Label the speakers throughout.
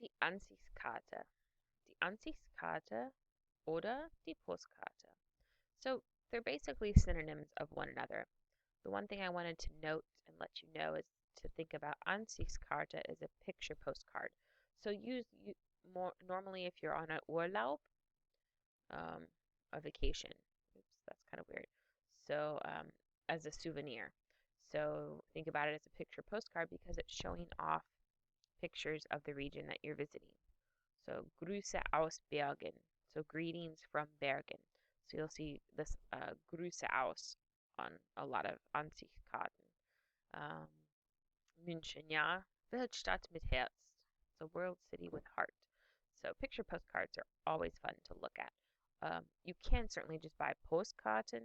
Speaker 1: Die Ansichtskarte. Die Ansichtskarte oder die Postkarte. So they're basically synonyms of one another. The one thing I wanted to note and let you know is to think about Ansichtskarte as a picture postcard. So use more normally if you're on an Urlaub, um, a vacation. Oops, that's kind of weird. So as a souvenir. So think about it as a picture postcard because it's showing off pictures of the region that you're visiting. So Grüße aus Bergen. So greetings from Bergen. So you'll see this Grüße aus on a lot of Ansichtkarten. Um, München, ja, Weltstadt mit Herz. So world city with heart. So picture postcards are always fun to look at. You can certainly just buy postkarten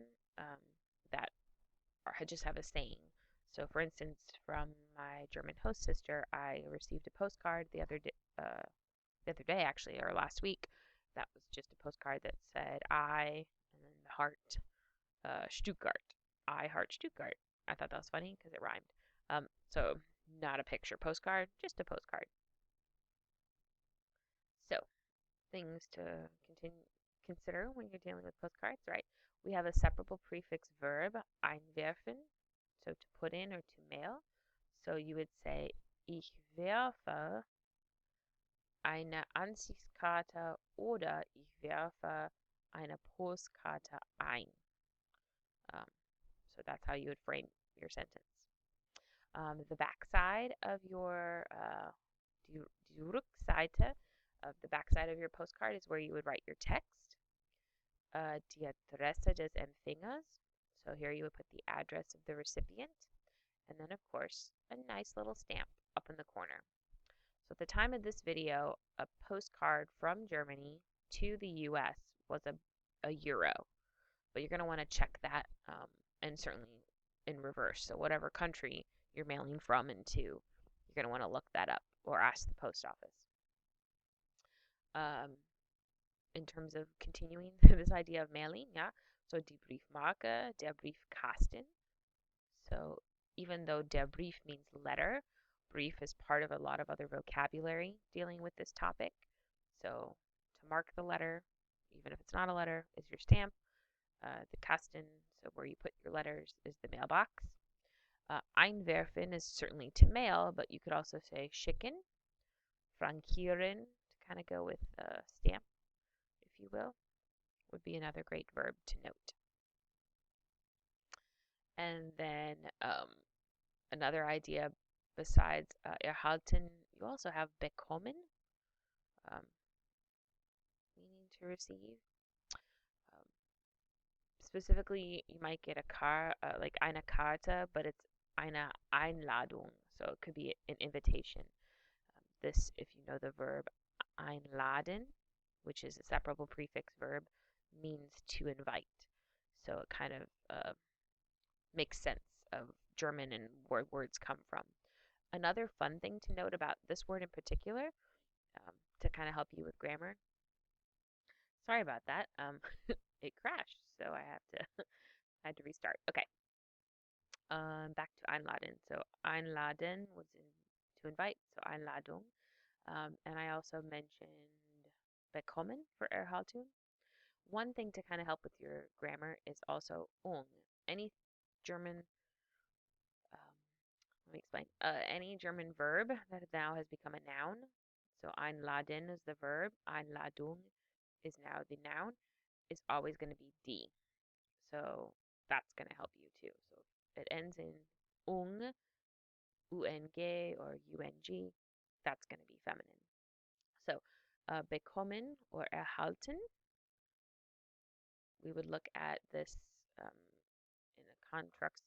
Speaker 1: that just have a saying. So, for instance, from my German host sister, I received a postcard the other day actually, or last week. That was just a postcard that said "I" and then the heart, Stuttgart. I heart Stuttgart. I thought that was funny because it rhymed. So not a picture postcard, just a postcard. So things to consider when you're dealing with postcards, right? We have a separable prefix verb, einwerfen, so to put in or to mail. So you would say, ich werfe eine Ansichtskarte oder ich werfe eine Postkarte ein. So that's how you would frame your sentence. The backside of your die Rückseite of the backside of your postcard is where you would write your text. Die Adresse des Empfängers. So here you would put the address of the recipient. And then, of course, a nice little stamp up in the corner. So at the time of this video, a postcard from Germany to the US was a euro. But you're going to want to check that and certainly in reverse. So whatever country you're mailing from and to, you're going to want to look that up or ask the post office. In terms of continuing this idea of mailing, yeah. So die Briefmarke, der Briefkasten. So even though der Brief means letter, brief is part of a lot of other vocabulary dealing with this topic. So to mark the letter, even if it's not a letter, is your stamp. The Kasten, so where you put your letters, is the mailbox. Einwerfen is certainly to mail, but you could also say schicken, frankieren, to kind of go with stamp, if you will, would be another great verb to note. And then another idea besides erhalten, you also have bekommen, meaning to receive. Specifically, you might get a car, like eine Karte, but it's eine Einladung, so it could be an invitation. This, if you know the verb einladen, which is a separable prefix verb, means to invite. So it kind of makes sense of German and where words come from. Another fun thing to note about this word in particular, to kind of help you with grammar. Sorry about that. It crashed, so I had to restart. Okay. Back to einladen. So einladen was to invite, so Einladung. And I also mentioned bekommen for erhalten. One thing to kind of help with your grammar is also Any German, let me explain. Any German verb that now has become a noun. So einladen is the verb. Einladung is now the noun. Is always going to be die. So that's going to help you too. So if it ends in ung, or ung, that's going to be feminine. So bekommen or erhalten, we would look at this in a construct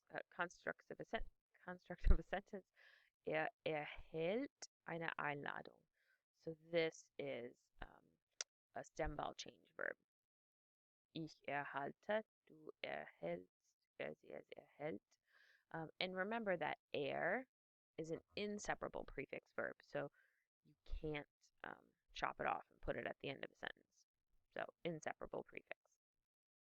Speaker 1: of a sentence. Erhält eine Einladung. So this is a stem vowel change verb. Ich erhalte, du erhältst, sie erhält. And remember that is an inseparable prefix verb, so you can't chop it off and put it at the end of a sentence. So inseparable prefix.